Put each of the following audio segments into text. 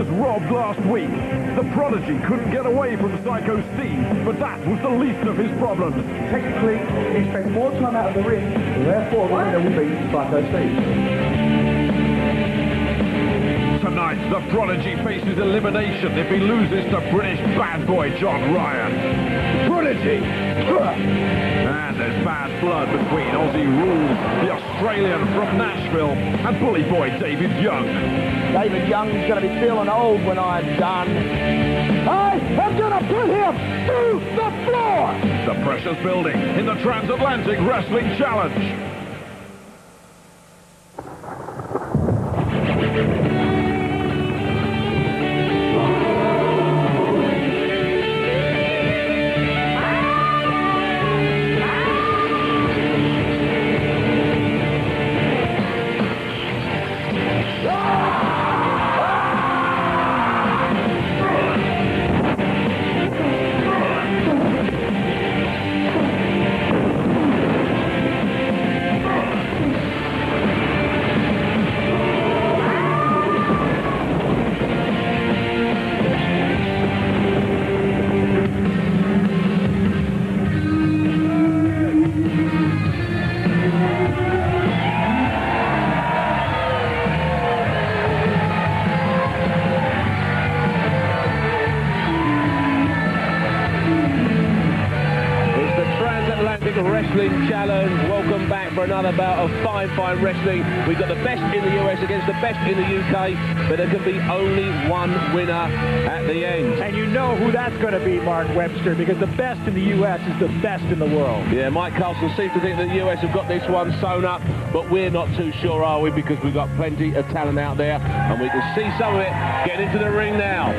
was robbed last week. The Prodigy couldn't get away from Psycho Steve, but that was the least of his problems. Technically, he spent more time out of the ring, therefore the winner will be Psycho Steve. Tonight, the Prodigy faces elimination if he loses to British bad boy John Ryan. Prodigy! And there's bad blood between Ozzie Rulz, the Australian from Nashville, and bully boy David Young. David Young's going to be feeling old when I'm done. I am going to put him through the floor! The pressure's building in the Transatlantic Wrestling Challenge. Wrestling Challenge. Welcome back for another bout of fine wrestling. We've got the best in the US against the best in the UK, but there can be only one winner at the end. And you know who that's going to be, Mark Webster, because the best in the US is the best in the world. Yeah, Mike Carlson seems to think that the US have got this one sewn up, but we're not too sure, are we? Because we've got plenty of talent out there, and we can see some of it get into the ring now.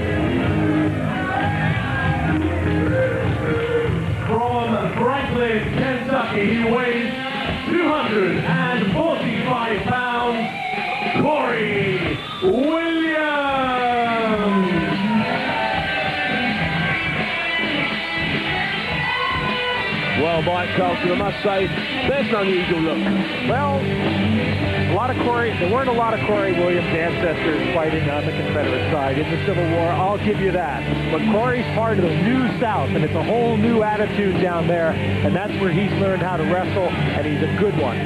From Franklin, Kentucky, he weighs 245 pounds, Kory Williams. Well, Mike Carlson, I must say, there's an unusual look. Well, there weren't a lot of Kory Williams ancestors fighting on the Confederate side in the Civil War, I'll give you that. But Kory's part of the New South, and it's a whole new attitude down there, and that's where he's learned how to wrestle, and he's a good one.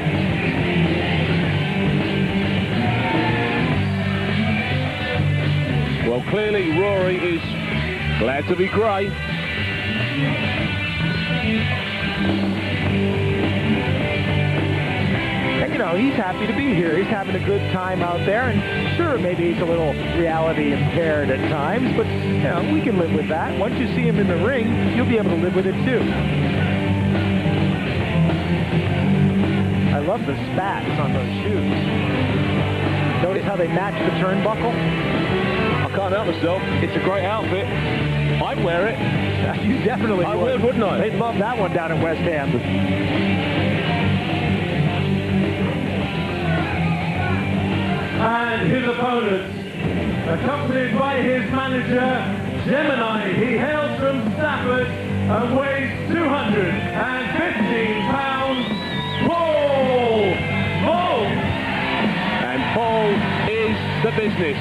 Well, clearly Rory is glad to be grey. And, you know, he's happy to be here. He's having a good time out there, and sure, maybe he's a little reality impaired at times, but, you know, we can live with that. Once you see him in the ring, you'll be able to live with it, too. I love the spats on those shoes. Notice how they match the turnbuckle? I can't help myself. It's a great outfit. I'd wear it. You definitely would. I would, wouldn't I? They'd love that one down in West Ham. And his opponent, accompanied by his manager, Gemini. He hails from Stafford and weighs 215 pounds, Paul Volk. And Paul is the business.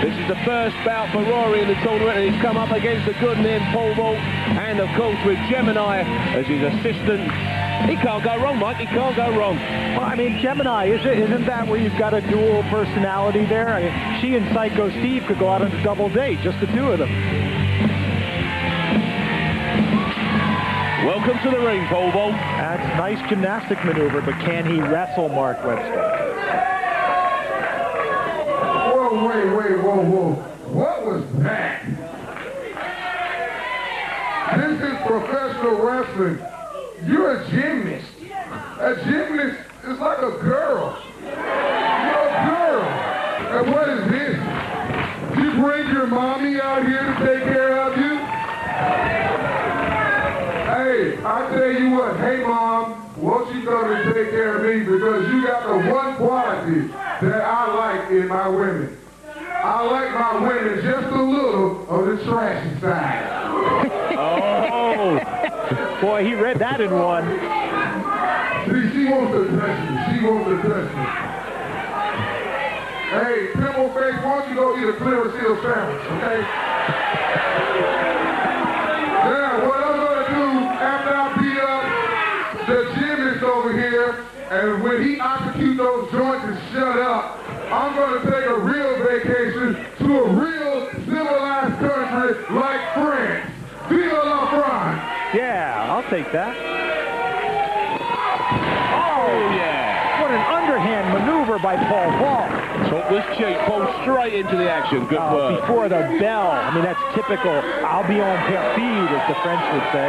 This is the first bout for Rory in the tournament, and he's come up against the good name Paul Volk, and of course with Gemini as his assistant. He can't go wrong, Mike. He can't go wrong. Well, I mean, Gemini, isn't that where you've got a dual personality there? I mean, she and Psycho Steve could go out on a double date, just the two of them. Welcome to the ring, Paul Volk. That's a nice gymnastic maneuver, but can he wrestle, Mark Webster? Whoa. What was that? This is professional wrestling. You're a gymnast. A gymnast is like a girl. You're a girl. And what is this? You bring your mommy out here to take care of you? Hey, I tell you what, hey mom, won't you come and take care of me, because you got the one quality that I like in my women. I like my women just a little on the trashy side. Oh, boy, he read that in one. See, she wants to touch me. She wants to touch me. Hey, pimple face, why don't you go eat a clear seal sandwich, okay? Now, what I'm gonna do after I beat up the gymnast over here, and when he execute those joints and shut up, I'm gonna take a real vacation to a real civilized country like France. Vive la France! Yeah, I'll take that. Oh, yeah. What an underhand maneuver by Paul Vault. Took was cheap, pulled straight into the action. Good work. Before the bell. I mean, that's typical. I'll be on perfide, as the French would say.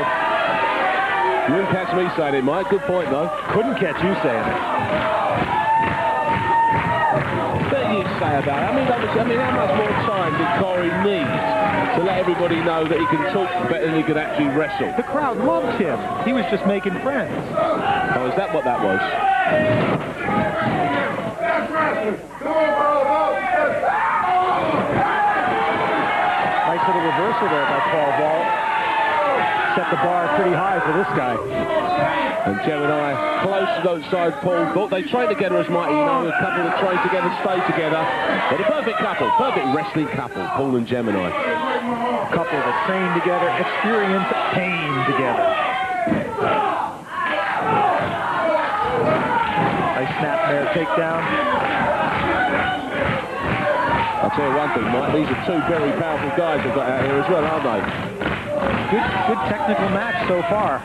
You wouldn't catch me saying it, Mike. Good point, though. Couldn't catch you saying it. What do you say about it? I mean, how much more time did Kory need to let everybody know that he can talk better than he can actually wrestle? The crowd loved him. He was just making friends. Oh, is that what that was? Nice little reversal there by Paul Vault. Set the bar pretty high for this guy. And Gemini close to those side Paul Vault. They train together as mighty, you know, a couple that train together, stay together. But a perfect couple, perfect wrestling couple, Paul and Gemini. A couple that train together, experience pain together. Nice snapmare takedown. I'll tell you one thing, Mike, these are two very powerful guys they've got out here as well, aren't they? Good technical match so far.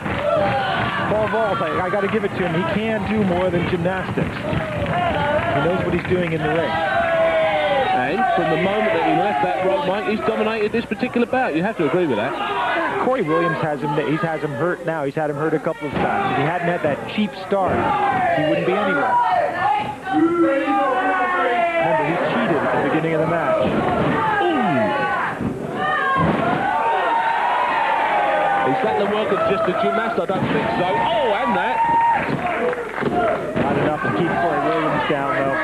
Paul Vault, I got to give it to him. He can do more than gymnastics. He knows what he's doing in the ring. And from the moment that he left that rope, Mike, he's dominated this particular bout. You have to agree with that. Kory Williams has him hurt now. He's had him hurt a couple of times. If he hadn't had that cheap start, he wouldn't be anywhere. Remember, he cheated at the beginning of the match. Is that the work of just a gymnast? I don't think so. Oh, and that. Not enough to keep Kory Williams down, though.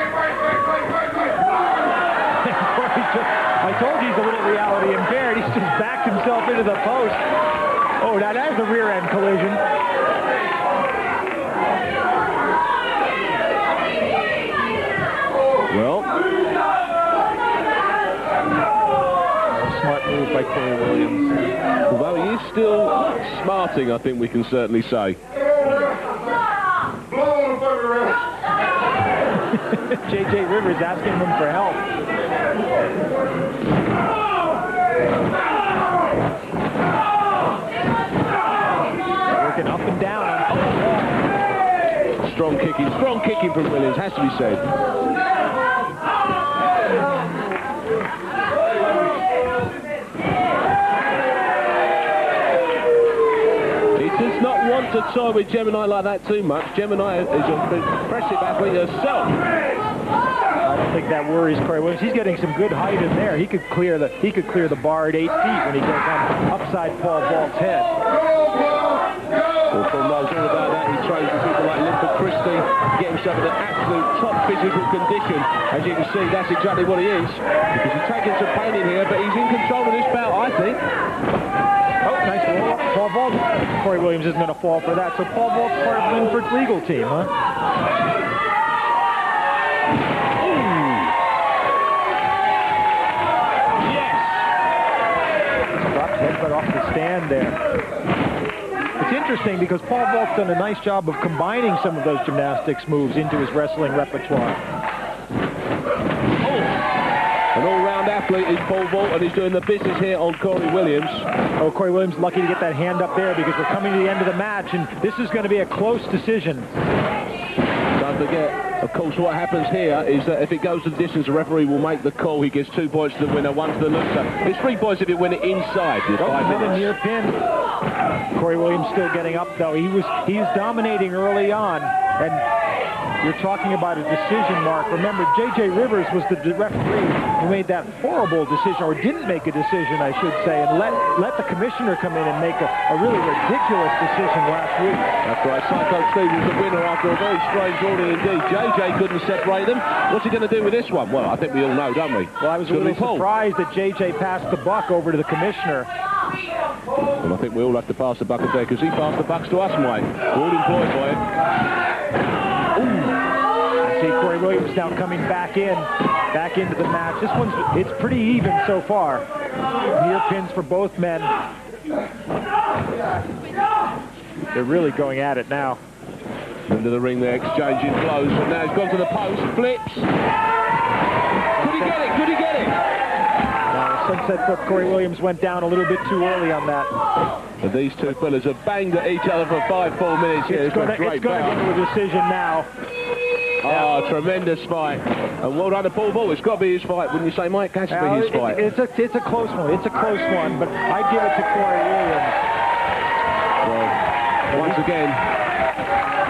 I told you he's a little reality impaired. He's just backed himself into the post. Oh, now that's a rear end collision. Well, smart move by Kory Williams. although he is still smarting, I think we can certainly say. J.J. Rivers asking him for help. Working up and down. Strong kicking from Williams, has to be said. He does not want to toy with Gemini like that too much. Gemini is an impressive athlete herself. I don't think that worries Kory Williams. He's getting some good height in there. He could clear the bar at 8 feet when he goes on upside Paul Vault's head. Well, Paul knows all about that. He trains with people like Linford Christie, get himself in an absolute top physical condition. As you can see, that's exactly what he is. Because he's taking some pain in here, but he's in control of this bout, I think. Oh, nice roll up. Paul Vault. Kory Williams isn't going to fall for that. So Paul Vault's part of Linford's legal team, huh? Headbutt off the stand there. It's interesting because Paul Vault's done a nice job of combining some of those gymnastics moves into his wrestling repertoire. An all-round athlete is Paul Vault, and he's doing the business here on Kory Williams. Oh, Kory Williams lucky to get that hand up there because we're coming to the end of the match, and this is going to be a close decision. Don't forget, of course, what happens here is that if it goes to the distance, the referee will make the call. He gives 2 points to the winner, 1 to the loser. It's 3 points if you win it inside. Another near pin. Kory Williams still getting up, though. He was dominating early on, and you're talking about a decision, Mark. Remember, J.J. Rivers was the referee who made that horrible decision, or didn't make a decision, I should say, and let the commissioner come in and make a really ridiculous decision last week. That's right. Psycho Steve was the winner after a very strange order indeed. J.J. couldn't separate them. What's he going to do with this one? Well, I think we all know, don't we? Well, I was a little surprised that J.J. passed the buck over to the commissioner. Well, I think we all have to pass the buck there because he passed the bucks to us, Mike. We're all employed by it. See Kory Williams now coming back into the match. This one's, it's pretty even so far. Near pins for both men. They're really going at it now. Into the ring there, exchanging blows, but now he's gone to the post, flips. Could he get it? Could he get it? Sunset foot, Kory Williams went down a little bit too early on that. But these two fellas have banged at each other for 5 full minutes here. It's going to go to a decision now. Oh, tremendous fight. And well done to Paul Bull. It's got to be his fight, wouldn't you say, Mike? Has to be his fight. It's a close one. It's a close one, but I'd give it to Kory Williams. Well, once again,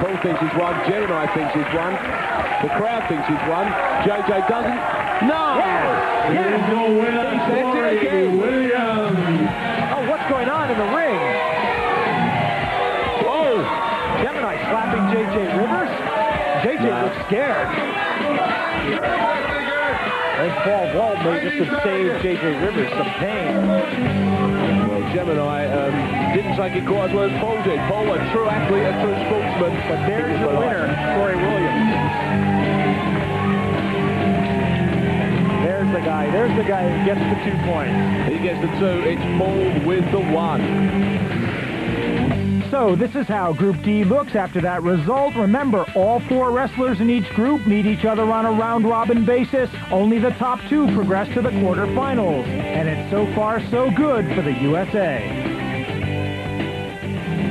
Paul thinks he's won. Gemini thinks he's won. The crowd thinks he's won. JJ doesn't. No! Yes. Here's your winner, Kory Williams. Oh, what's going on in the ring? Oh! Gemini slapping JJ Rivers? JJ looks scared. I think Paul Walt may just have saved JJ Rivers some pain. Well, Gemini didn't take it quite as well as Paul did. Paul, a true athlete, a true sportsman. But there's the winner, Kory Williams. There's the guy who gets the 2 points. He gets the 2. It's Paul with the 1. So this is how Group D looks after that result. Remember, all 4 wrestlers in each group meet each other on a round-robin basis. Only the top 2 progress to the quarterfinals. And it's so far so good for the USA.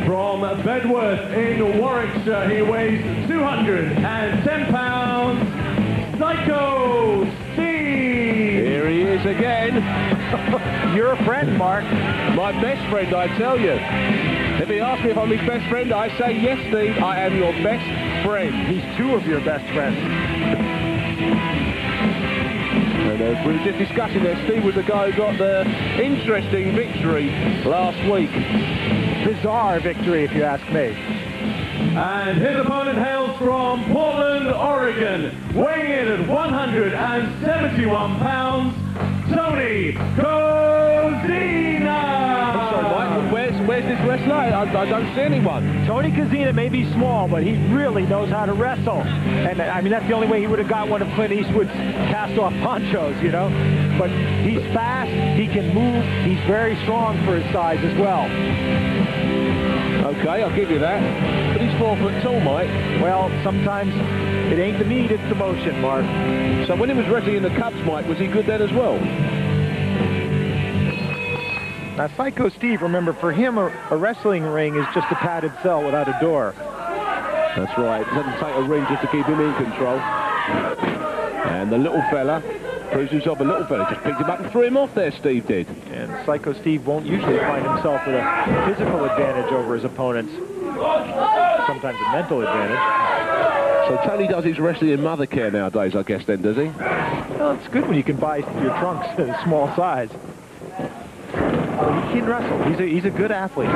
From Bedworth in Warwickshire, he weighs 210 pounds. Psycho Steve! Here he is again. You're a friend, Mark. My best friend, I tell you. If he asks me if I'm his best friend, I say, yes, Steve, I am your best friend. He's 2 of your best friends. And we were just discussing that Steve was the guy who got the interesting victory last week. Bizarre victory, if you ask me. And his opponent hails from Portland, Oregon, weighing in at 171 pounds, Tony Kozina! Sorry, Mike, where's this wrestler? I don't see anyone. Tony Kozina may be small, but he really knows how to wrestle. And, I mean, that's the only way he would have got one of Clint Eastwood's cast-off ponchos, you know? But he's fast, he can move, he's very strong for his size as well. Okay, I'll give you that. But he's 4 foot tall, Mike. Well, sometimes it ain't the meat, it's the motion, Mark. So when he was wrestling in the Cups, Mike, was he good then as well? Now, Psycho Steve, remember, for him, a wrestling ring is just a padded cell without a door. That's right. It doesn't take a ring just to keep him in control. And the little fella proves himself a little fella. Just picked him up and threw him off there, Steve did. And Psycho Steve won't usually find himself with a physical advantage over his opponents. Sometimes a mental advantage. So Tony does his wrestling in mother care nowadays, I guess, then, does he? Well, it's good when you can buy your trunks in a small size. But he can wrestle. He's a good athlete.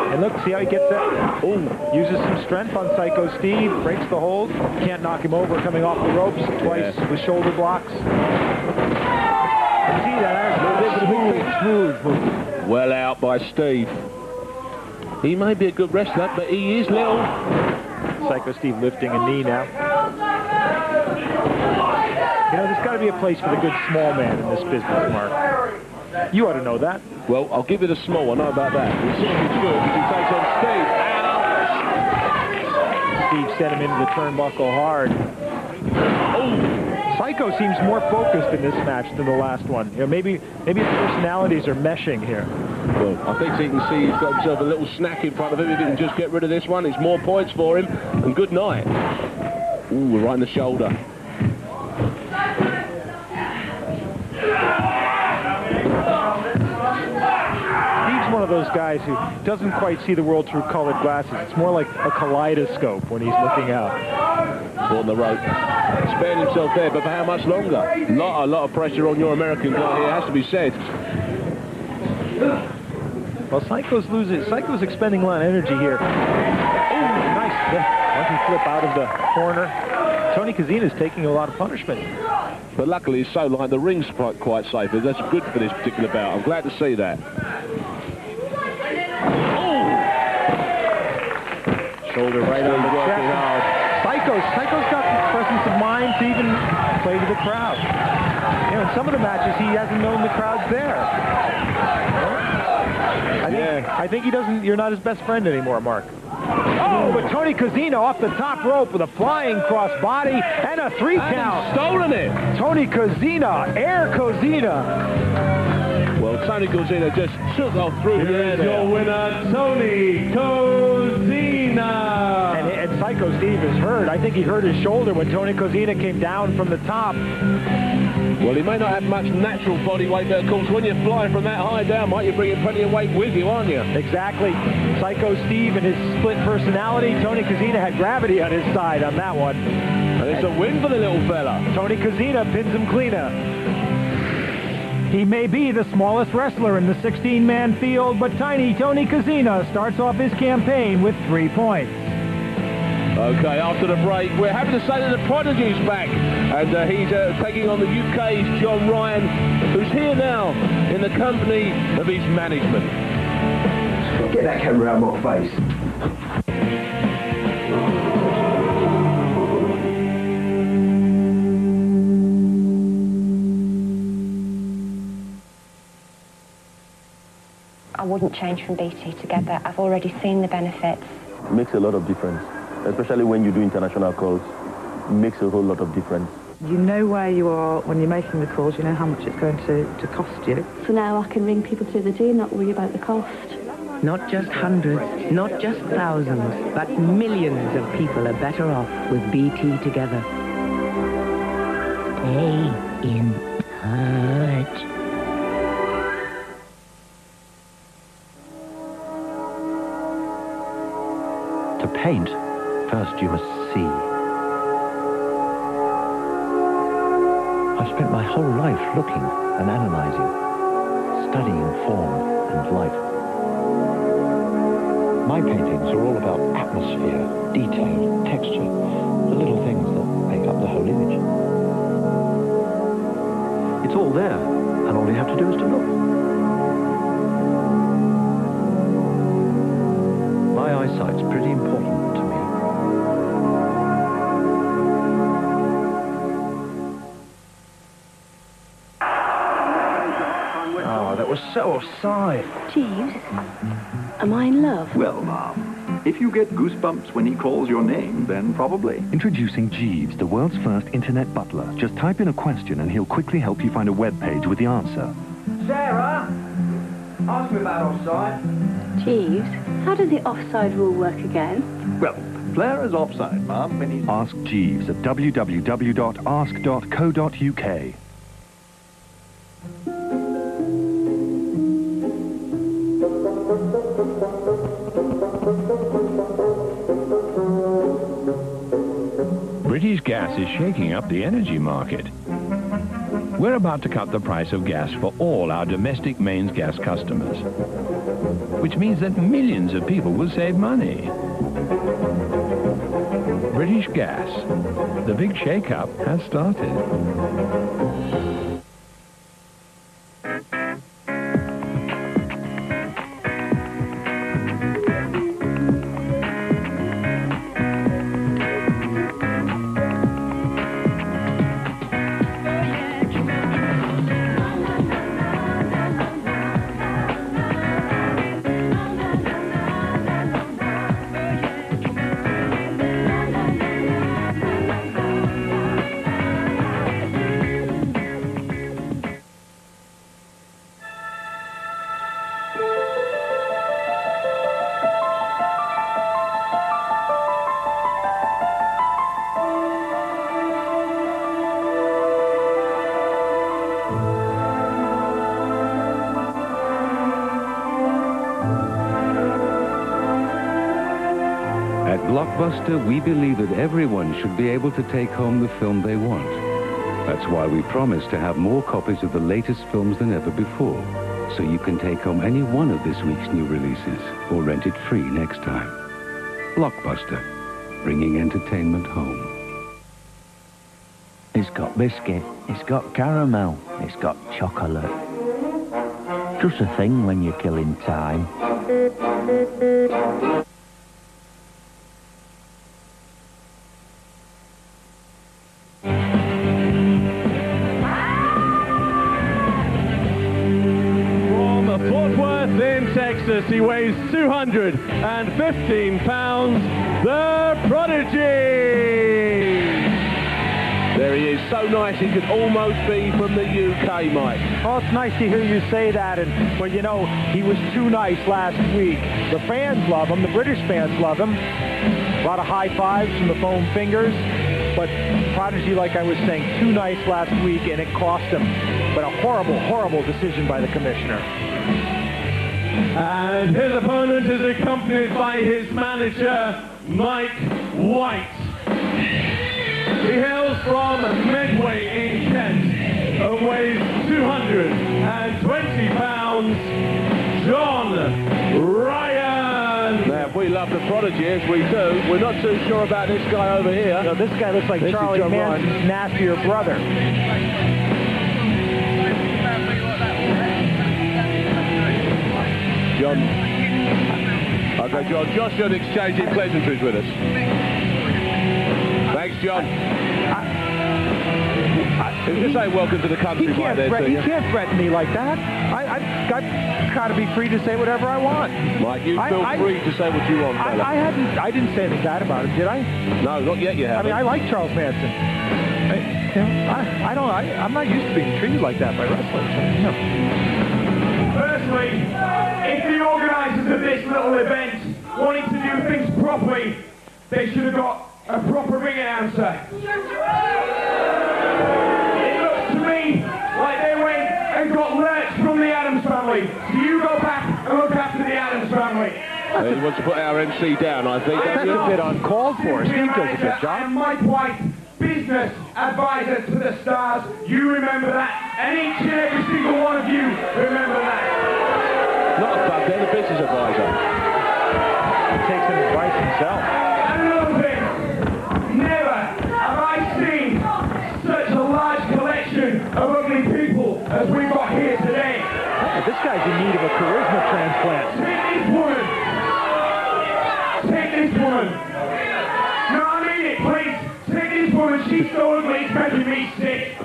And look, see how he gets that? Oh, uses some strength on Psycho Steve, breaks the hold. Can't knock him over coming off the ropes twice with shoulder blocks. You see that? Smooth. Well out by Steve. He may be a good wrestler, but he is little. Psycho Steve lifting a knee now. You know, there's got to be a place for the good small man in this business, Mark. You ought to know that. Well, I'll give you the small. I know about that. We'll see if he's good because he takes on Steve. Steve sent him into the turnbuckle hard. Oh! Psycho seems more focused in this match than the last one. You know, maybe the personalities are meshing here. Well, I think so you can see he's got himself a little snack in front of him. If he can just get rid of this one, it's more points for him. And good night. Ooh, we're right in the shoulder. One of those guys who doesn't quite see the world through colored glasses. It's more like a kaleidoscope when he's looking out. On the rope. Sparing himself there, but for how much longer? A lot of pressure on your American guy here, has to be said. Well, Psycho's expending a lot of energy here. Oh, nice. One flip out of the corner. Tony Kozina's taking a lot of punishment. But luckily, it's so light, the ring's quite safe. That's good for this particular bout. I'm glad to see that. Shoulder right on the chest. Psycho Psycho's got the presence of mind to even play to the crowd. You know, in some of the matches, he hasn't known the crowd's there. I think he doesn't. You're not his best friend anymore, Mark. Oh, but Tony Kozina off the top rope with a flying crossbody and a 3 count. Stolen it. Tony Kozina, Air Kozina. Well, Tony Kozina just took off through the air. Here's your winner, Tony Kozina. And Psycho Steve is hurt. I think he hurt his shoulder when Tony Kozina came down from the top. Well, he may not have much natural body weight, but of course, when you're flying from that high down, Mike, you're bringing plenty of weight with you, aren't you? Exactly. Psycho Steve and his split personality. Tony Kozina had gravity on his side on that one. And it's a win for the little fella. Tony Kozina pins him cleaner. He may be the smallest wrestler in the 16-man field, but tiny Tony Kozina starts off his campaign with 3 points. Okay, after the break, we're happy to say that the Prodigy's back, and he's taking on the UK's John Ryan, who's here now in the company of his management. Get that camera out of my face. I wouldn't change from BT together. I've already seen the benefits. It makes a lot of difference, especially when you do international calls. It makes a whole lot of difference. You know where you are when you're making the calls. You know how much it's going to cost you. So now I can ring people through the day and not worry about the cost. Not just hundreds, not just thousands, but millions of people are better off with BT together. Stay in touch. To paint, first you must see. I've spent my whole life looking and analyzing, studying form and light. My paintings are all about atmosphere, detail, texture, the little things that make up the whole image. It's all there, and all you have to do is to look. My eyesight's pretty important to me. Oh, that was so offside. Jeeves, am I in love? Well, Mom, if you get goosebumps when he calls your name, then probably. Introducing Jeeves, the world's first internet butler. Just type in a question and he'll quickly help you find a web page with the answer. Sarah, ask me about offside. Jeeves, how does the offside rule work again? Well, Flair is offside, Mom, when he's... Ask Jeeves at www.ask.co.uk. British Gas is shaking up the energy market. We're about to cut the price of gas for all our domestic mains gas customers, which means that millions of people will save money. British Gas, the big shake-up has started. Blockbuster, we believe that everyone should be able to take home the film they want. That's why we promise to have more copies of the latest films than ever before, so you can take home any one of this week's new releases or rent it free next time. Blockbuster, bringing entertainment home. It's got biscuit, it's got caramel, it's got chocolate. Just a thing when you're killing time. versus, he weighs 215 pounds, the Prodigy! There he is, so nice he could almost be from the UK, Mike. Oh, it's nice to hear you say that, but you know, he was too nice last week. The fans love him, the British fans love him. A lot of high fives from the foam fingers, but Prodigy, like I was saying, too nice last week, and it cost him. But a horrible, horrible decision by the commissioner. And his opponent is accompanied by his manager, Mike White. He hails from Medway in Kent and weighs 220 pounds, John Ryan. Now, if we love the Prodigy, as we do, we're not too sure about this guy over here. No, this guy looks like Charlie Manson's nastier brother. John. Okay, John. Joshua exchanging pleasantries with us. Thanks, John. Just say welcome to the country. He can't threaten me like that. I've got to be free to say whatever I want. Mike, you feel free to say what you want, fella. I didn't say anything bad about him, did I? No, not yet. You haven't. I mean, I like Charles Manson. I'm not used to being treated like that by wrestlers. No. Firstly, if the organisers of this little event wanted to do things properly, they should have got a proper ring announcer. It looks to me like they went and got Lurch from the Addams family. So you go back and look after the Addams family. He wants to put our MC down, I think. That's a bit uncalled for. Steve does a good job. And Mike White, business advisor to the stars. You remember that. And each and every single one of you remember that. Not a bug, they're the business advisor. He takes some advice himself. And another thing, never have I seen such a large collection of ugly people as we've got here today. Oh, this guy's in need of a charisma transplant. Take this woman. Take this woman. No, I mean it, please. Take this woman. She's so ugly, it's making me sick.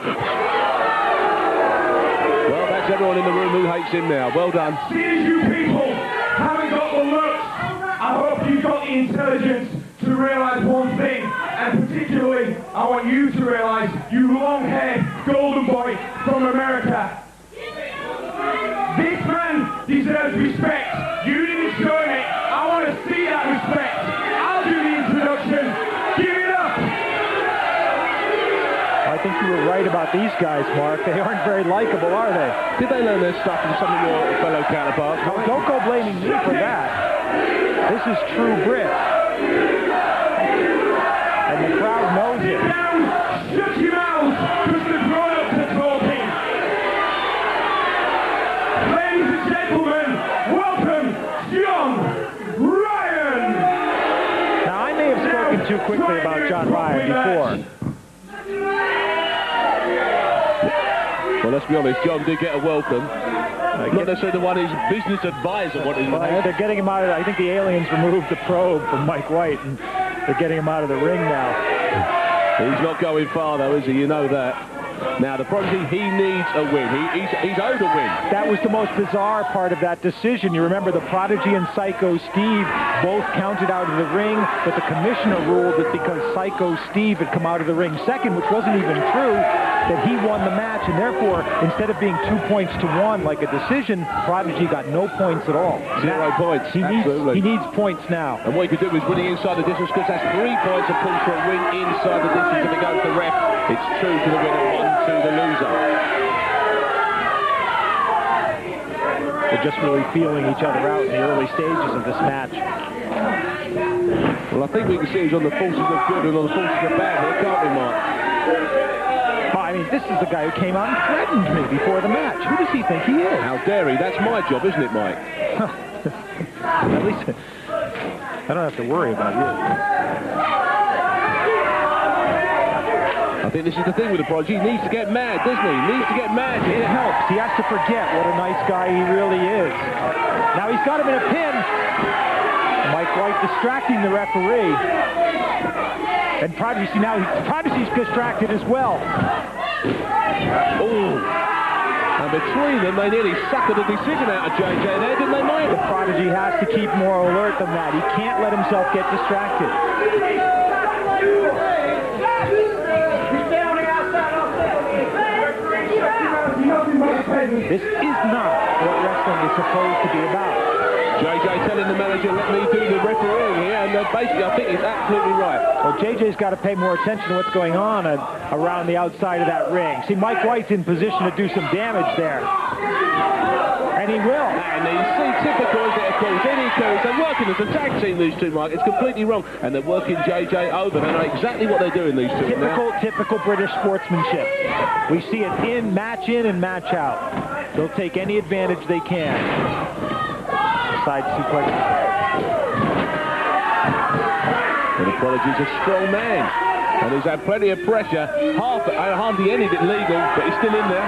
Well, that's everyone in the room who hates him now. Well done. Seeing you people haven't got the looks, I hope you've got the intelligence to realise one thing, and particularly, I want you to realise, you long-haired golden boy from America. This man deserves respect. You didn't show him it. I want to see that respect. I'll do the introduction. Give it up. I think you were right about these guys, Mark. They aren't very likable, are they? Did they learn their stuff from some of your fellow counterparts? No, don't go blaming me for that. This is true Brit. And the crowd knows it. Sit down. Shut your mouths, because the grown-ups are talking. Ladies and gentlemen, welcome, John Ryan. Now, I may have spoken too quickly about John Ryan before. Well, let's be honest, John did get a welcome. Not necessarily the one his business advisor wanted him to have. They're getting him out of I think the aliens removed the probe from Mike White, and they're getting him out of the ring now. He's not going far, though, is he? You know that. Now, the Prodigy, he needs a win. He's owed a win. That was the most bizarre part of that decision. You remember the Prodigy and Psycho Steve both counted out of the ring, but the commissioner ruled that because Psycho Steve had come out of the ring second, which wasn't even true, that he won the match, and therefore, instead of being 2 points to 1 like a decision, Prodigy got no points at all. 0 points, he needs points now. And what he could do is winning inside the distance, because that's 3 points, of course, for a win inside the distance. If it goes to the ref, it's 2 to the winner, 1 to the loser. They're just really feeling each other out in the early stages of this match. Well, I think we can see he's on the forces of good and on the forces of bad here, can't we, Mark? I mean, this is the guy who came out and threatened me before the match. Who does he think he is? How dare he? That's my job, isn't it, Mike? At least I don't have to worry about you. I think this is the thing with the Prodigy. He needs to get mad, doesn't he? He needs to get mad. It helps. He has to forget what a nice guy he really is. Now he's got him in a pin. Mike White distracting the referee. And Prodigy, see now, Prodigy's distracted as well. Oh. And between them, they nearly suckered a decision out of JJ there, didn't they, Mike? The Prodigy has to keep more alert than that. He can't let himself get distracted. This is not what wrestling is supposed to be about. JJ telling the manager, let me do the refereeing here, and basically I think he's absolutely right. Well, JJ's got to pay more attention to what's going on around the outside of that ring. See, Mike White's in position to do some damage there. And he will. And you see, typical, is it, of course, they're working as a tag team, these two, Mike. It's completely wrong. And they're working JJ over. They know exactly what they're doing, these two. Typical British sportsmanship. We see it in and match out. They'll take any advantage they can. Side suplex. And the Prodigy's a strong man. And he's had plenty of pressure. Hardly any of it legal, but he's still in there.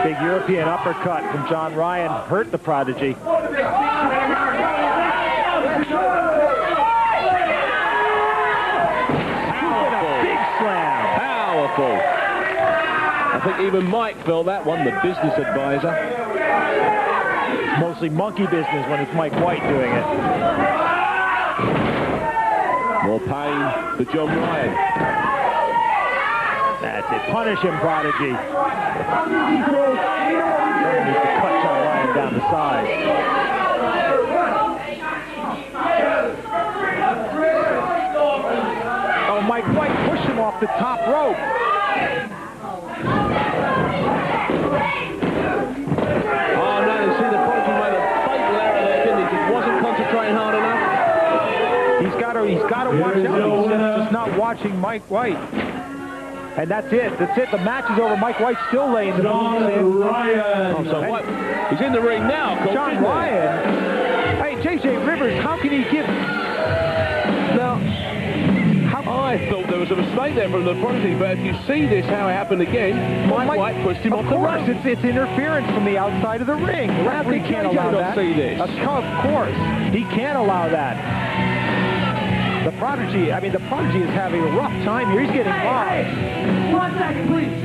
Big European uppercut from John Ryan hurt the Prodigy. Powerful. Big slam. Powerful. I think even Mike felt that one, the business advisor. It's mostly monkey business when it's Mike White doing it. More pain for John Ryan. That's it. Punish him, Prodigy. Someone needs to cut John Ryan down the side. Oh, Mike White pushed him off the top rope. Oh, no, you see the Prodigy made a fatal error there, didn't he? He wasn't concentrating hard enough. He's got to watch out. He's just not watching Mike White. And that's it. The match is over. Mike White's still laying the boots in. Ryan. Oh, so what? He's in the ring now, Cole. John Ryan. Hey, J.J. Rivers, how can he give... Now, I thought there was a mistake there from the Prodigy, but if you see this, how it happened again, Mike White pushed him off the ring. Of course, it's interference from the outside of the ring. The referee can't allow that. See this. Of course, he can't allow that. The Prodigy is having a rough time here. He's getting robbed. 1 second, please.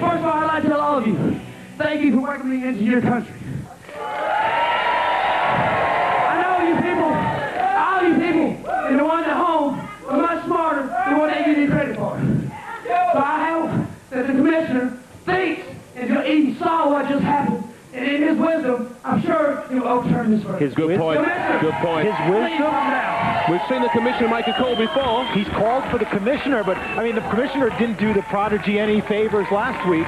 First of all, I'd like to tell all of you, thank you for welcoming me into your country. I know you people, all you people, and the ones at home, are much smarter than what they give you credit for. So I hope that the commissioner thinks and he saw what just happened, and in his wisdom, I'm sure he'll overturn this verdict. Good point. Good point. His wisdom? We've seen the commissioner make a call before. He's called for the commissioner, but, I mean, the commissioner didn't do the Prodigy any favors last week.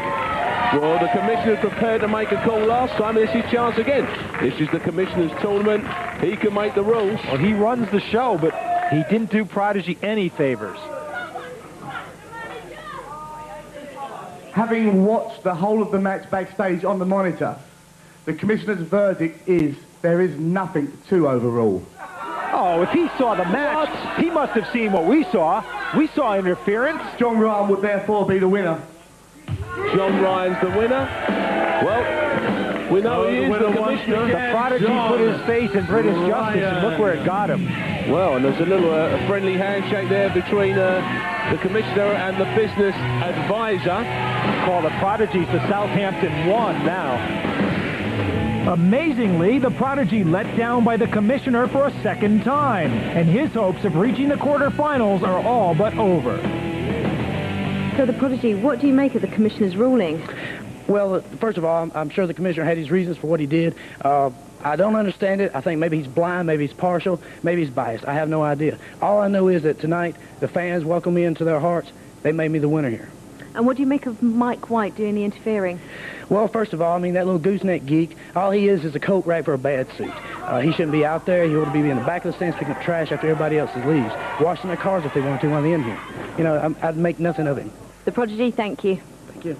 Well, the commissioner prepared to make a call last time, and it's his chance again. This is the commissioner's tournament. He can make the rules. Well, he runs the show, but he didn't do Prodigy any favors. Having watched the whole of the match backstage on the monitor, the commissioner's verdict is there is nothing to overrule. Oh, if he saw the match, he must have seen what we saw. We saw interference. John Ryan would therefore be the winner. John Ryan's the winner. Well, we know he is the commissioner. The Prodigy put his faith in British justice, and look where it got him. Well, and there's a little friendly handshake there between the commissioner and the business advisor. Call the Prodigy's the Southampton 1 now. Amazingly, the Prodigy let down by the commissioner for a second time, and his hopes of reaching the quarterfinals are all but over. So the Prodigy, what do you make of the commissioner's ruling? Well, first of all, I'm sure the commissioner had his reasons for what he did. I don't understand it. I think maybe he's blind, maybe he's partial, maybe he's biased. I have no idea. All I know is that tonight the fans welcomed me into their hearts. They made me the winner here. And what do you make of Mike White doing the interfering? Well, first of all, I mean, that little gooseneck geek, all he is a coat rack for a bad suit. He shouldn't be out there. He ought to be in the back of the stands picking up trash after everybody else leaves, washing their cars if they want to while they're in here. You know, I'd make nothing of him. The Prodigy, thank you. Thank you.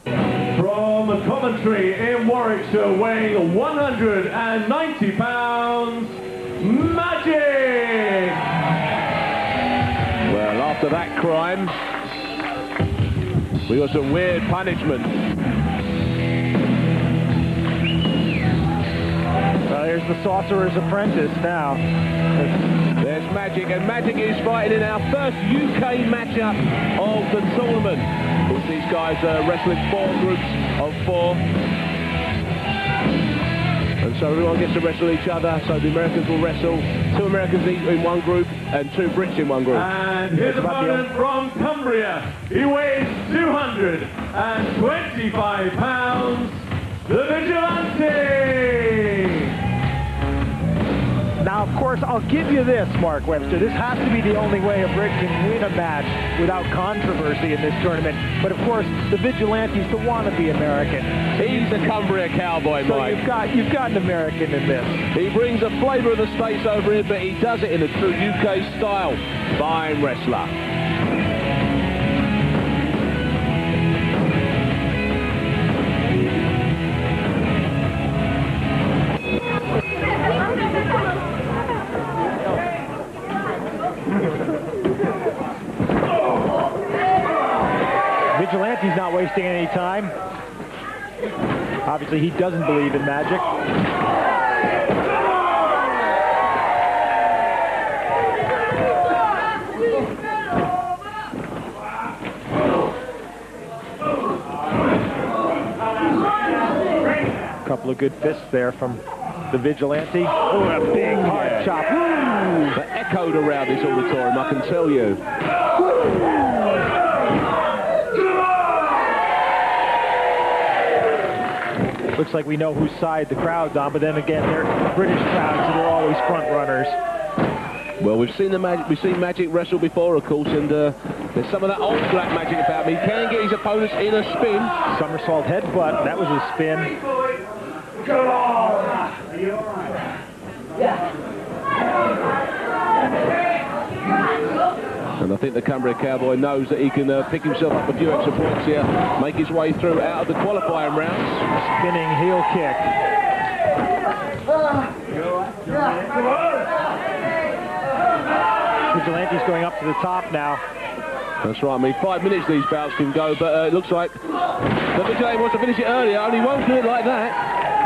From commentary in Warwickshire, weighing 190 pounds, Majik! Well, after that crime, we got some weird punishment. Well, here's the Sorcerer's Apprentice now. There's Majik, and Majik is fighting in our first UK matchup of the tournament. With these guys wrestling 4 groups of 4. And so everyone gets to wrestle each other, so the Americans will wrestle 2 Americans each in one group and 2 Brits in one group. And his opponent from Cumbria, he weighs 225 pounds, the Vigilante! Now, of course, I'll give you this, Mark Webster. This has to be the only way a Brit can win a match without controversy in this tournament. But, of course, the Vigilante's the wannabe American. He's the Cumbria cowboy, so Mike. You've got an American in this. He brings a flavour of the States over here, but he does it in a true UK style. Fine wrestler. Vigilante's not wasting any time. Obviously, he doesn't believe in magic. A couple of good fists there from the Vigilante. Oh, a big hard chop. That echoed around this auditorium, I can tell you. Looks like we know whose side the crowd's on, but then again, they're British crowds, so they're always front runners. Well, we've seen Majik wrestle before, of course, and there's some of that old black magic about him. He can get his opponents in a spin. Somersault headbutt, that was a spin. Come on! Are you all right? Yeah. And I think the Cumbria cowboy knows that he can pick himself up a few extra points here, make his way through out of the qualifying rounds. Spinning heel kick. Vigilante's going up to the top now. That's right. I mean, 5 minutes these bouts can go, but it looks like the Vigilante wants to finish it earlier, and he won't do it like that.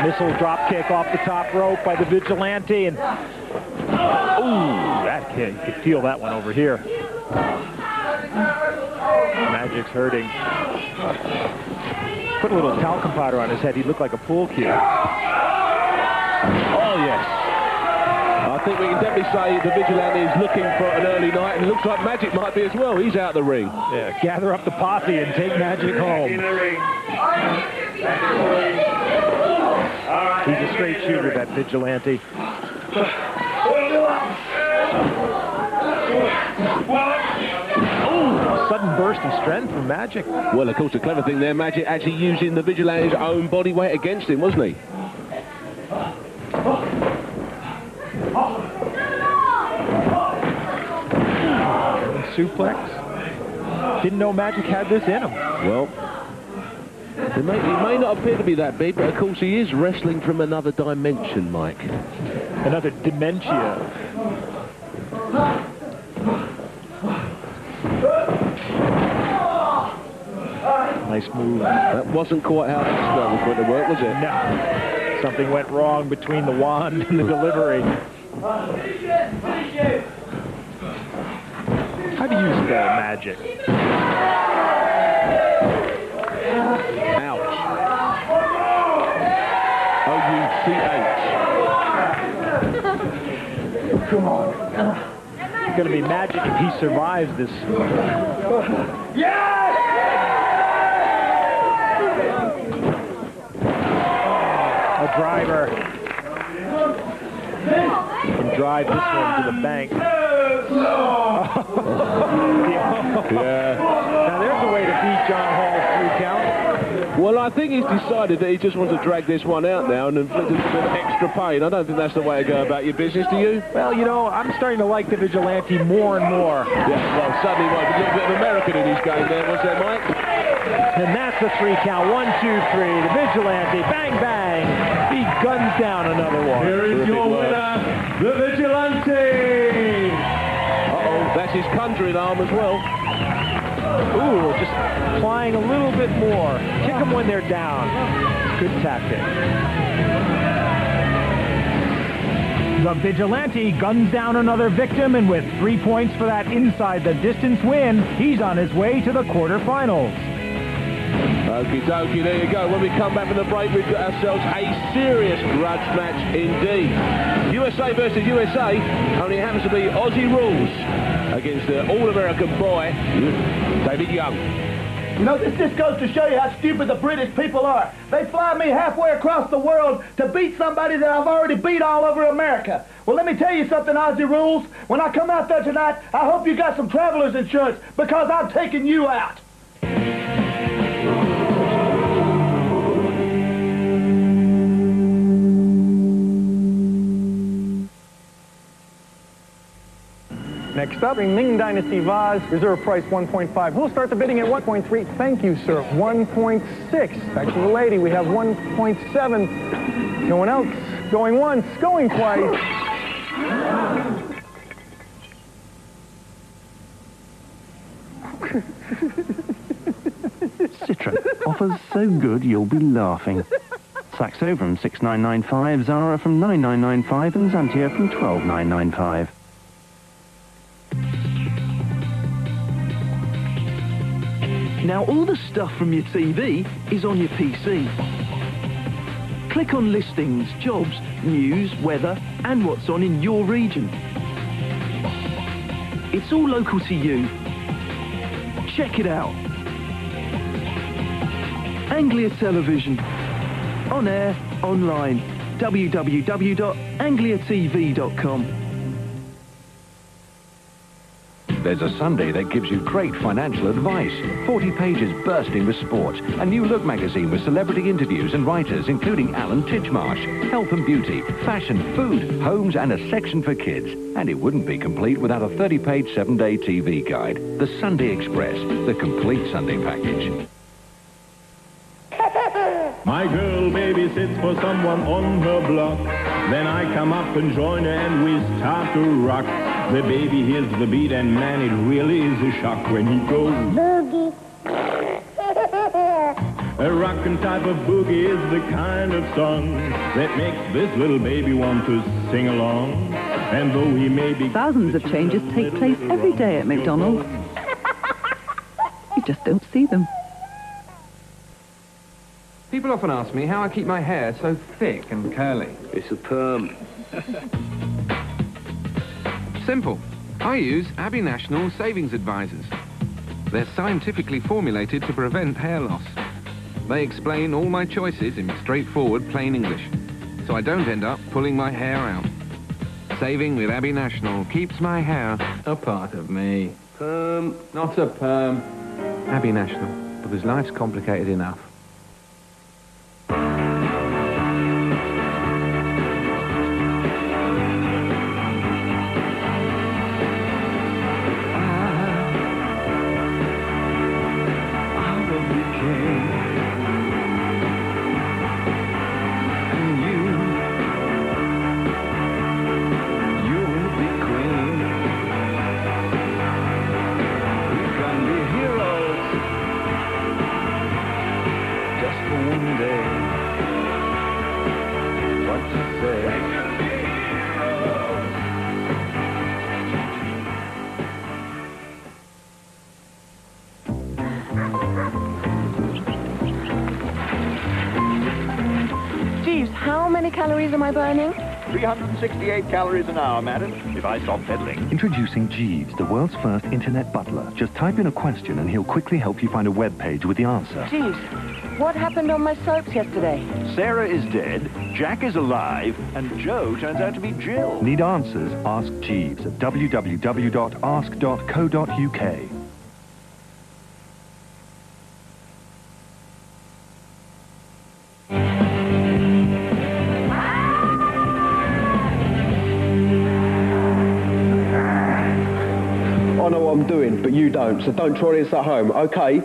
Missile drop kick off the top rope by the Vigilante, and ooh, that kick, you could feel that one over here. Magic's hurting. Put a little talcum powder on his head. He looked like a pool cue. Oh, yes. I think we can definitely say the Vigilante is looking for an early night, and it looks like Majik might be as well. He's out the ring. Yeah, gather up the posse and take Majik home. In the ring. He's a straight shooter, that Vigilante. Oh, sudden burst of strength from Majik. Well, of course, the clever thing there, Majik actually using the Vigilante's own body weight against him, wasn't he? Suplex. Didn't know Majik had this in him. Well, it may not appear to be that big, but of course he is wrestling from another dimension, Mike. Another dementia. Nice move. That wasn't quite how that was going to work, was it? No. Something went wrong between the wand and the delivery. How do you spell magic? Ouch. O-U-C-H. Come on. It's going to be Majik if he survives this. Yes! A driver. Can drive this one to the bank. Yeah. Now there's a way to beat John Hall's 3 count. Well, I think he's decided that he just wants to drag this one out now and inflict a bit of extra pain. I don't think that's the way to go about your business, do you? Well, you know, I'm starting to like the Vigilante more and more. Yeah, well, suddenly was a little bit of American in his game there, was there, Mike? And that's the 3 count. 1, 2, 3. The Vigilante. Bang, bang. He guns down another one. Here is your winner, the Vigilante. Uh-oh, that's his conjuring arm as well. Ooh, just applying a little bit more. Kick them when they're down. Good tactic. The Vigilante guns down another victim, and with 3 points for that inside the distance win, he's on his way to the quarterfinals. Okie dokie, there you go. When we come back from the break, we've got ourselves a serious grudge match indeed. USA versus USA, only happens to be Ozzie Rulz against the All-American boy, David Young. You know, this just goes to show you how stupid the British people are. They fly me halfway across the world to beat somebody that I've already beat all over America. Well, let me tell you something, Ozzie Rulz. When I come out there tonight, I hope you got some traveler's insurance, because I'm taking you out. Next up, Ming Dynasty vase, reserve price 1.5. We'll start the bidding at 1.3. Thank you, sir. 1.6. Back to the lady. We have 1.7. No one else. Going once, going twice. Citra offers so good you'll be laughing. Saxo from 6,995, Zara from 9,995, and Xantia from 12,995. Now all the stuff from your TV is on your PC. Click on listings, jobs, news, weather, and what's on in your region. It's all local to you. Check it out. Anglia Television. On air, online. www.angliatv.com. There's a Sunday that gives you great financial advice. 40 pages bursting with sport. A new look magazine with celebrity interviews and writers, including Alan Titchmarsh. Health and beauty, fashion, food, homes, and a section for kids. And it wouldn't be complete without a 30-page 7-day TV guide. The Sunday Express, the complete Sunday package. My girl babysits for someone on her block. Then I come up and join her and we start to rock. The baby hears the beat and man, it really is a shock when he goes boogie. A rockin' type of boogie is the kind of song that makes this little baby want to sing along. And though he may be... Thousands of changes take place every day at McDonald's. You just don't see them. People often ask me how I keep my hair so thick and curly. It's a perm. Simple. I use Abbey National Savings Advisors. They're scientifically formulated to prevent hair loss. They explain all my choices in straightforward, plain English, so I don't end up pulling my hair out. Saving with Abbey National keeps my hair a part of me. Perm, not a perm. Abbey National, because life's complicated enough. How many calories am I burning? 368 calories an hour, madam, if I stop peddling. Introducing Jeeves, the world's first internet butler. Just type in a question and he'll quickly help you find a web page with the answer. Jeeves, what happened on my soaps yesterday? Sarah is dead, Jack is alive, and Joe turns out to be Jill. Need answers? Ask Jeeves at www.ask.co.uk. I know what I'm doing, but you don't, so don't try this at home, okay?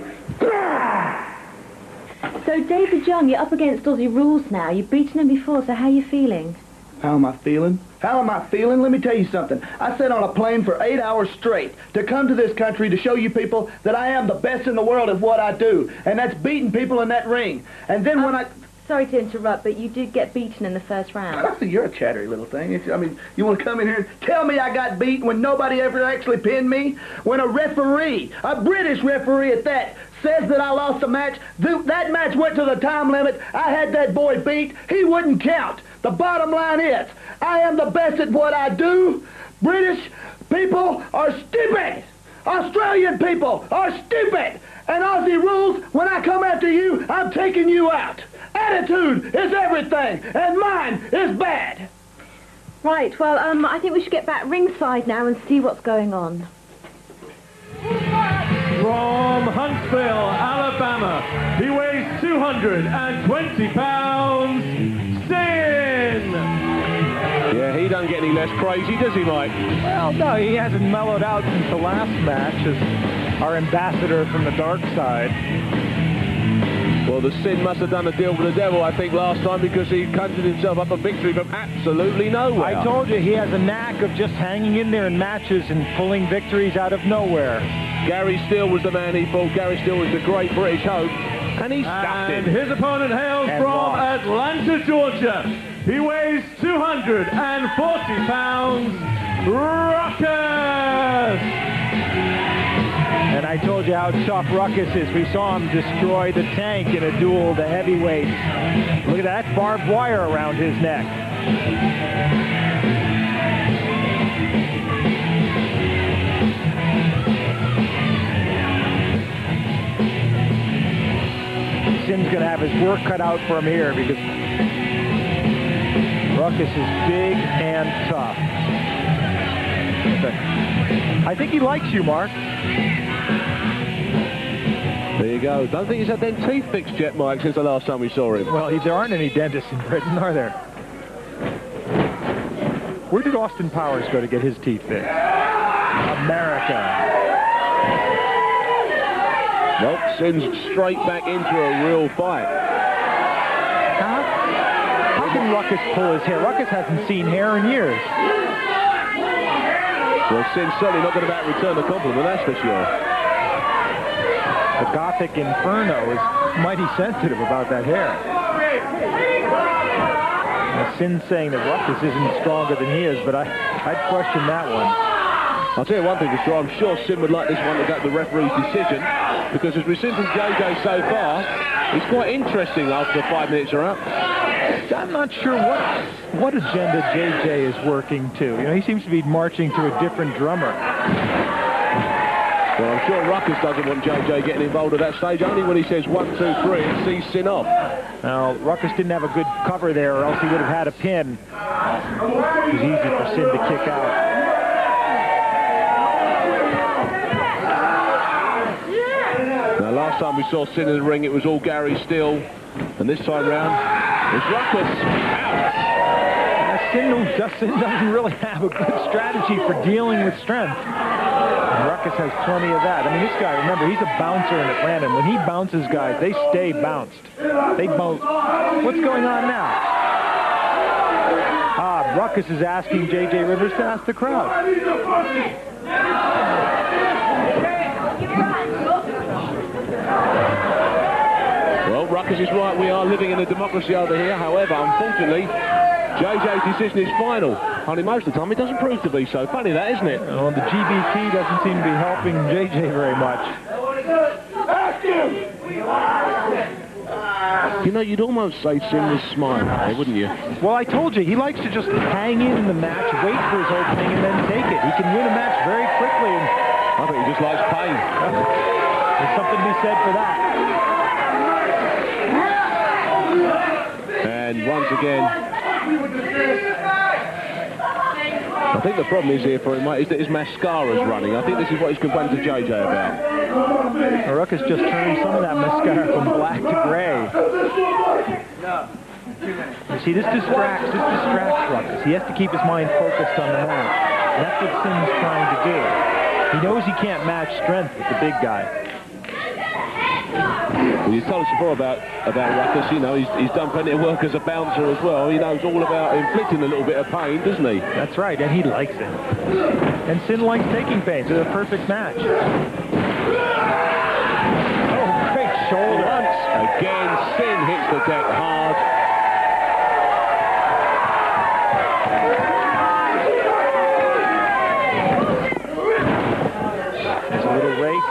So, David Young, you're up against Ozzie Rulz now. You've beaten him before, so how are you feeling? How am I feeling? How am I feeling? Let me tell you something. I sat on a plane for 8 hours straight to come to this country to show you people that I am the best in the world at what I do, and that's beating people in that ring. And then when I... Sorry to interrupt, but you did get beaten in the first round. You're a chattery little thing. I mean, you want to come in here and tell me I got beaten when nobody ever actually pinned me? When a referee, a British referee at that, says that I lost a match. That match went to the time limit. I had that boy beat. He wouldn't count. The bottom line is, I am the best at what I do. British people are stupid. Australian people are stupid. And Ozzie Rulz, when I come after you, I'm taking you out. Attitude is everything, and mine is bad. Right, well, I think we should get back ringside now and see what's going on. From Huntsville, Alabama, he weighs 220 pounds, Sinn! Yeah, he doesn't get any less crazy, does he, Mike? Well, no, he hasn't mellowed out since the last match as our ambassador from the dark side. Well, the Sinn must have done a deal with the devil, I think, last time, because he conjured himself up a victory from absolutely nowhere. I told you, he has a knack of just hanging in there in matches and pulling victories out of nowhere. Gary Steele was the man he fought. Gary Steele was the great British hope, and he stuffed him. And his opponent hails from Atlanta, Georgia. He weighs 240 pounds, Rukkus! And I told you how tough Rukkus is. We saw him destroy the tank in a duel to heavyweights. Look at that barbed wire around his neck. Sinn's going to have his work cut out for him here because Rukkus is big and tough. I think he likes you, Mark. There you go. Don't think he's had them teeth fixed yet, Mike, since the last time we saw him. Well, there aren't any dentists in Britain, are there? Where did Austin Powers go to get his teeth fixed? America. Well, Sinn's straight back into a real fight. How can Rukkus pull his hair? Rukkus hasn't seen hair in years. Well, Sinn's certainly not going to return the compliment, that's for sure. The Gothic Inferno is mighty sensitive about that hair. Now, Sinn's saying that Rukkus isn't stronger than he is, but I'd question that one. I'll tell you one thing for sure, I'm sure Sinn would like this one to go to the referee's decision, because as we've seen from JJ so far, it's quite interesting after the 5 minutes are up. I'm not sure what agenda JJ is working to. You know, he seems to be marching to a different drummer. Well, I'm sure Rukkus doesn't want JJ getting involved at that stage, only when he says 1, 2, 3 and sees Sinn off. Now, Rukkus didn't have a good cover there, or else he would have had a pin. It was easy for Sinn to kick out. Now, last time we saw Sinn in the ring, it was all Gary Steele, and this time round, it's Rukkus. Sinn doesn't really have a good strategy for dealing with strength. And Rukkus has plenty of that. I mean, this guy, remember, he's a bouncer in Atlanta. And when he bounces guys, they stay bounced. They bounce. What's going on now? Rukkus is asking J.J. Rivers to ask the crowd. Well, Rukkus is right. We are living in a democracy over here. However, unfortunately, JJ's decision is final. Only most of the time it doesn't prove to be so. Funny that, isn't it? Well, the GBT doesn't seem to be helping JJ very much. You know, you'd almost say Sinn was smiling there, wouldn't you? Well, I told you, he likes to just hang in the match, wait for his opening, and then take it. He can win a match very quickly. And I think he just likes pain. There's something to be said for that. And once again, I think the problem is here for him, mate, is that his mascara's running. I think this is what he's complaining to JJ about. Rukkus just turned some of that mascara from black to gray. You see, this distracts Rukkus. He has to keep his mind focused on the match. And that's what Sinn's trying to do. He knows he can't match strength with the big guy. Well, you told us before about Rukkus, you know, he's done plenty of work as a bouncer as well. He knows all about inflicting a little bit of pain, doesn't he? That's right, and he likes it. And Sinn likes taking pain. It's a perfect match. Oh, great shoulder. Once again, Sinn hits the deck hard. There's a little rake.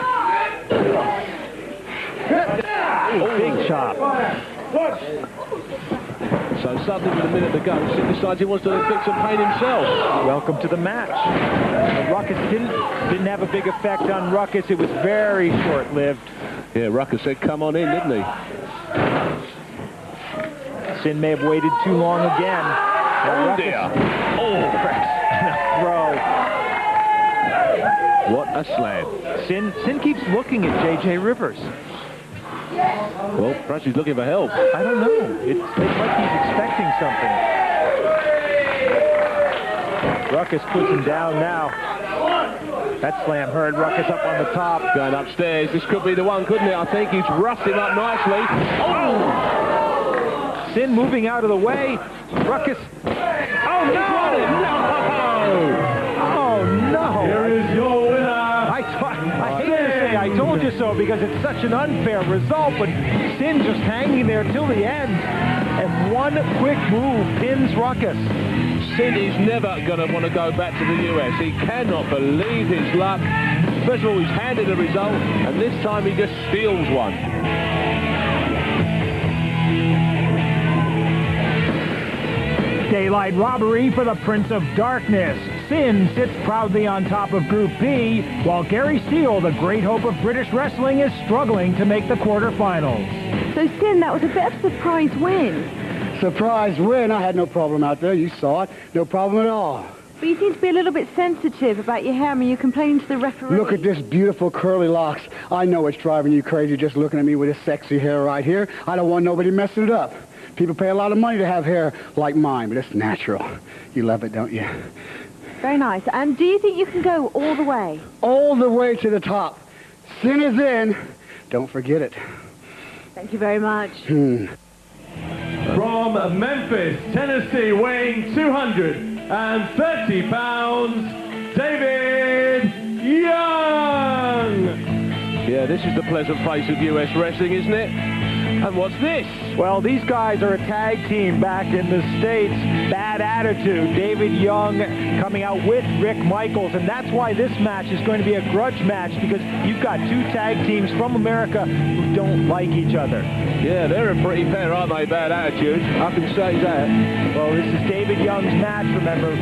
touch. So suddenly with a minute to go, Sinn decides he wants to inflict some pain himself. Welcome to the match. Rukkus didn't have a big effect on Rukkus. It was very short-lived. Yeah, Rukkus said, come on in, didn't he? Sinn may have waited too long again. Oh, dear. Oh, throw. What a slam. Sinn keeps looking at J.J. Rivers. Well, perhaps he's looking for help. I don't know. It's like he's expecting something. Rukkus puts him down now. That slam hurt. Rukkus up on the top. Going upstairs. This could be the one, couldn't it? I think he's roughed him up nicely. Oh! Sinn moving out of the way. Rukkus. Oh, no! Oh, no! Here is your winner. I hate to say I told you so because it's such an unfair result, but Sinn just hanging there till the end. And one quick move pins Rukkus. Sinn is never going to want to go back to the US. He cannot believe his luck. First of all, he's handed a result, and this time he just steals one. Daylight robbery for the Prince of Darkness. Sinn sits proudly on top of Group B, while Gary Steele, the great hope of British wrestling, is struggling to make the quarterfinals. So, Sinn, that was a bit of a surprise win. Surprise win? I had no problem out there. You saw it. No problem at all. But you seem to be a little bit sensitive about your hair. I mean, you're complaining to the referee. Look at this beautiful curly locks. I know it's driving you crazy just looking at me with this sexy hair right here. I don't want nobody messing it up. People pay a lot of money to have hair like mine, but it's natural. You love it, don't you? Very nice. And do you think you can go all the way? All the way to the top. Sinn is in. Don't forget it. Thank you very much. From Memphis, Tennessee, weighing 230 pounds, David Young! Yeah, this is the pleasant face of US wrestling, isn't it? And what's this? Well, these guys are a tag team back in the States. Bad Attitude. David Young coming out with Rick Michaels, and that's why this match is going to be a grudge match, because you've got two tag teams from America who don't like each other. Yeah, they're a pretty pair, aren't they? Bad Attitude. I can say that. Well, this is David Young's match, remember.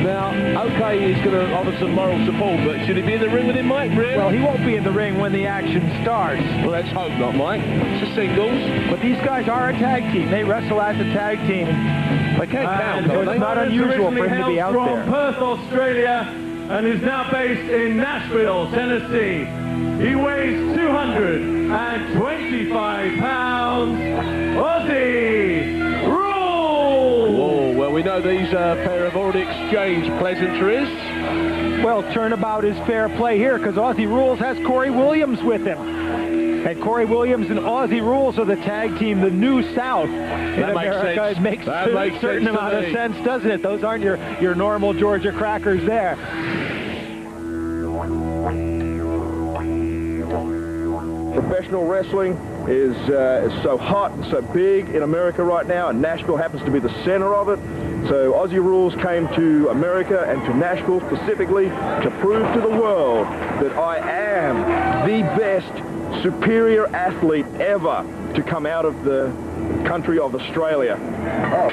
Now, okay, he's going to offer some moral support, but should he be in the ring with him, Mike? Really? Well, he won't be in the ring when the action starts. Well, let's hope not, Mike. It's a singles. But these guys are a tag team. They wrestle as a tag team. They can't count, so it's not unusual for him to be out there. From Perth, Australia, and is now based in Nashville, Tennessee. He weighs 225 pounds. Ozzie Rulz! Whoa, well, we know these pair have already exchanged pleasantries. Well, turnabout is fair play here, because Ozzie Rulz has Kory Williams with him. And Kory Williams and Ozzie Rulz are the tag team, the New South in America. It makes a certain amount of sense, doesn't it? Those aren't your normal Georgia crackers there. Professional wrestling is so hot and so big in America right now, and Nashville happens to be the center of it. So Ozzie Rulz came to America and to Nashville specifically to prove to the world that I am the best superior athlete ever to come out of the country of Australia. Oh,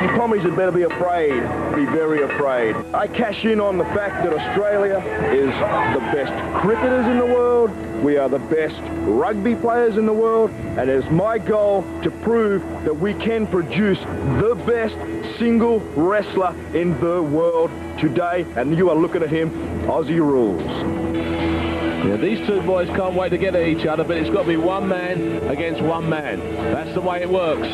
you promise you'd better be afraid, be very afraid. I cash in on the fact that Australia is the best cricketers in the world. We are the best rugby players in the world, and it is my goal to prove that we can produce the best single wrestler in the world today, and you are looking at him, Ozzie Rulz. Yeah, these two boys can't wait to get at each other, but it's got to be one man against one man. That's the way it works.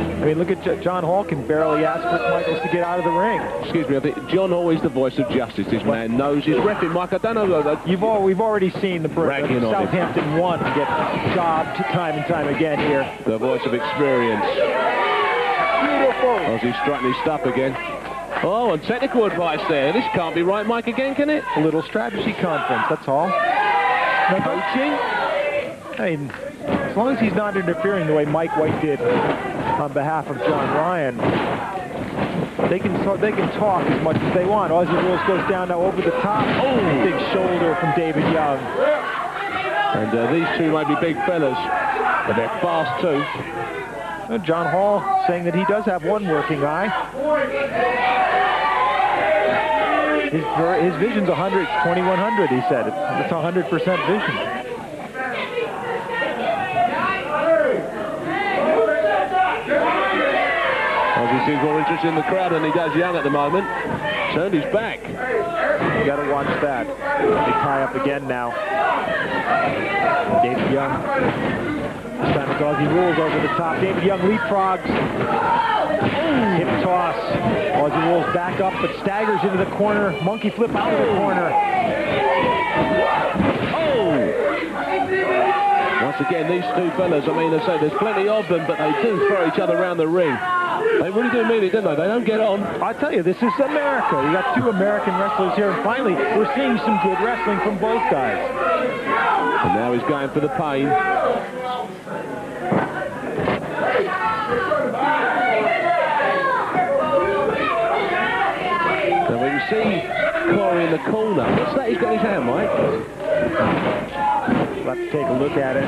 I mean, look at John Hall can barely ask Rick Michaels to get out of the ring. Excuse me, I think John Hall is the voice of justice. This man knows his reffing, Mike. I don't know. We've already seen the Southampton one get jobbed time and time again here. The voice of experience. Beautiful. Ozzie strutting his stuff again. Oh, and technical advice there. This can't be right, Mike, again, can it? A little strategy conference, that's all. No coaching? I mean, as long as he's not interfering the way Mike White did on behalf of John Ryan. They can talk as much as they want. Ozzie Rulz goes down now over the top. Oh, big shoulder from David Young. And these two might be big fellas, but they're fast too. And John Hall saying that he does have one working eye. His vision's 2100, he said. It's 100% vision. Ozzie seems more interested in the crowd than he does Young at the moment. Turned his back. You got to watch that. They tie up again now. David Young. This time it's Ozzie Rulz over the top. David Young leapfrogs. Hip toss. Ozzie Rulz back up, but staggers into the corner. Monkey flip out of the corner. Oh! Once again, these two fellas, I mean, I say there's plenty of them, but they do throw each other around the ring. They really do mean it, don't they? They don't get on. I tell you, this is America. You got two American wrestlers here, and finally, we're seeing some good wrestling from both guys. And now he's going for the pain. Now we can see Kory in the corner. What's that he's got in his hand, Mike? We'll have to take a look at it.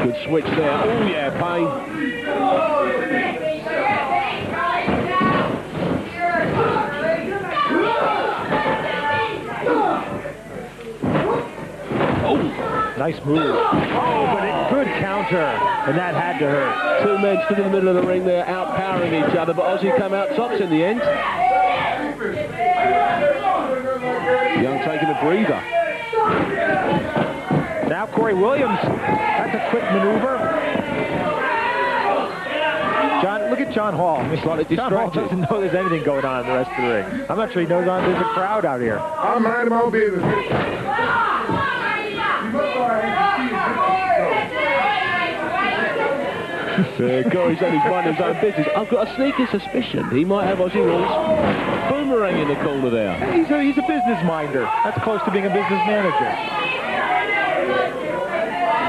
Good switch there. Oh, yeah, pain. Oh, nice move. Oh, but a good counter. And that had to hurt. Two men stood in the middle of the ring there, outpowering each other, but Ozzie come out tops in the end. Young taking a breather. Now Kory Williams. That's a quick maneuver. Look at John Hall. John Hall doesn't know there's anything going on in the rest of the ring. I'm not sure he knows there's a crowd out here. I'm minding my own business. Kory's only minding his own business. I've got a sneaking suspicion he might have Ozzie Rulz boomerang in the corner there. He's a business minder. That's close to being a business manager.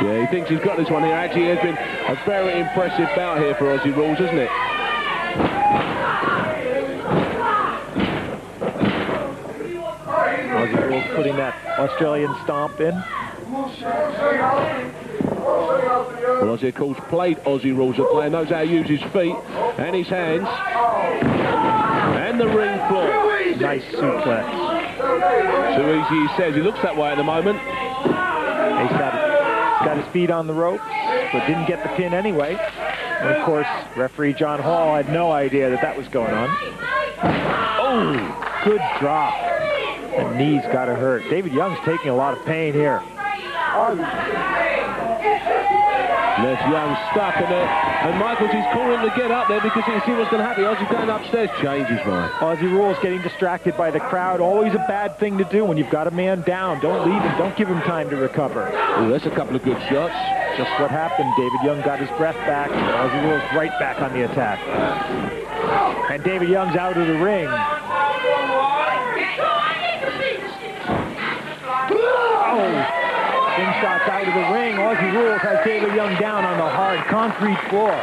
Yeah, he thinks he's got this one here. Actually, it's been a very impressive bout here for Ozzie Rulz, isn't it? Ozzie Rulz putting that Australian stomp in. Well, Ozzie, of course, played Ozzie Rulz a player, knows how to use his feet and his hands. And the ring floor. Nice suplex. Too easy, he says. He looks that way at the moment. He's got his feet on the ropes, but didn't get the pin anyway. And of course, referee John Hall had no idea that was going on. Oh, good drop. And knees got to hurt. David Young's taking a lot of pain here. Left Young stuck in it, and Michaels is calling to get up there because he can see what's going to happen. Ozzie's going upstairs, changes mind. Ozzie Rulz getting distracted by the crowd. Always a bad thing to do when you've got a man down. Don't leave him. Don't give him time to recover. Oh, that's a couple of good shots. Just what happened. David Young got his breath back. Ozzie Rulz right back on the attack. And David Young's out of the ring. Oh! Sinn shots out of the ring. Ozzie Rulz has David Young down on the hard concrete floor.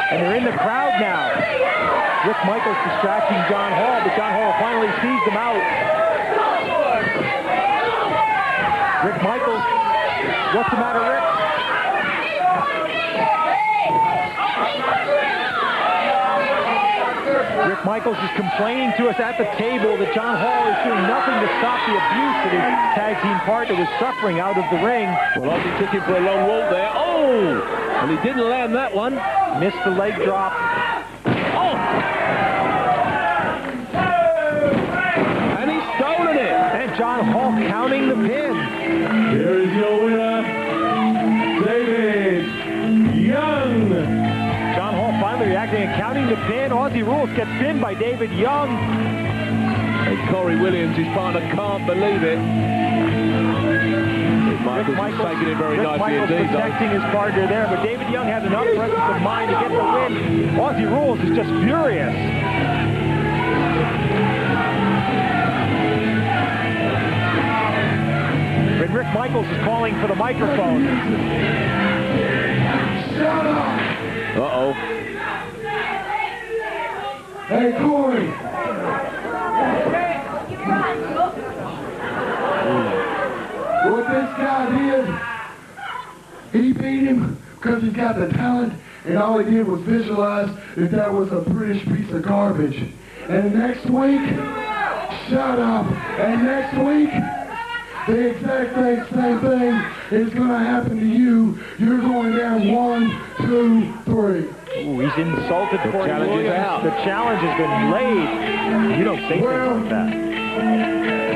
And they're in the crowd now. Rick Michaels distracting John Hall, but John Hall finally sees them out. Rick Michaels, what's the matter, Rick? Rick Michaels is complaining to us at the table that John Hall is doing nothing to stop the abuse that his tag team partner was suffering out of the ring. Well, Ozzie took him for a long walk there. Oh! And he didn't land that one. Missed the leg drop. Oh! And he's stolen it. And John Hall counting the pin. Here is your winner, David Young. John Hall finally reacting and counting the pin. Ozzie Rulz gets pinned by David Young. And Kory Williams, his partner, can't believe it. Michaels taking it very nicely indeed. Protecting his partner there, but David Young has enough presence of mind to get the win. Ozzie Rulz is just furious. And Rick Michaels is calling for the microphone. Shut up! Uh-oh. Hey, Kory. What this guy did, he beat him because he's got the talent, and all he did was visualize that was a British piece of garbage. And next week, shut up, and next week, the exact same thing is going to happen to you. You're going down 1, 2, 3. Ooh, he's insulted The Kory challenge is Williams. out. The challenge has been laid. You don't say things like that.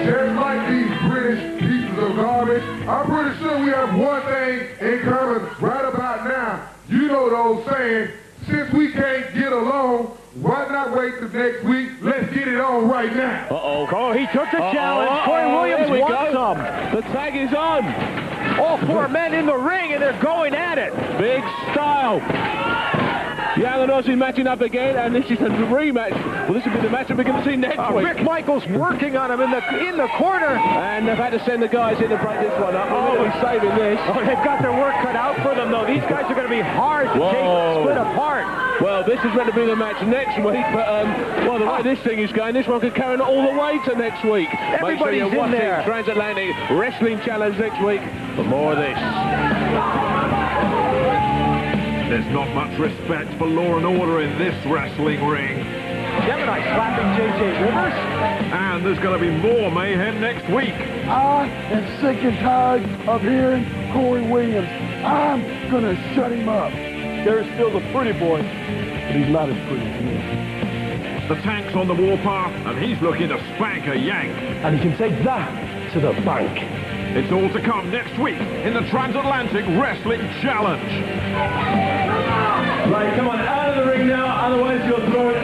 Just like these British pieces of garbage, I'm pretty sure we have one thing in common right about now. You know the old saying, since we can't get along, why not wait till next week? Let's get it on right now. Uh-oh. Oh, he took the challenge. Kory Williams There we wants go. some. The tag is on. All 4 men in the ring, and they're going at it. Big style. Young and Ozzie matching up again, and this is a rematch. Well, this will be the match we're going to see next week. Rick Michaels working on him in the corner. And they've had to send the guys in to break this one up. We're going to be saving this. Oh, they've got their work cut out for them, though. These guys are going to be hard to split apart. Well, this is going to be the match next week, but well, the way this thing is going, this one could carry on all the way to next week. Make sure you're Everybody's in watching there. Transatlantic Wrestling Challenge next week for more of this. There's not much respect for law and order in this wrestling ring. Gemini slapping J.J. Rivers. And there's going to be more mayhem next week. I am sick and tired of hearing Kory Williams. I'm going to shut him up. There's still the pretty boy, but he's not as pretty as me. The tank's on the warpath, and he's looking to spank a yank. And he can take that to the bank. It's all to come next week in the Transatlantic Wrestling Challenge. Right, come on, out of the ring now, otherwise you'll throw it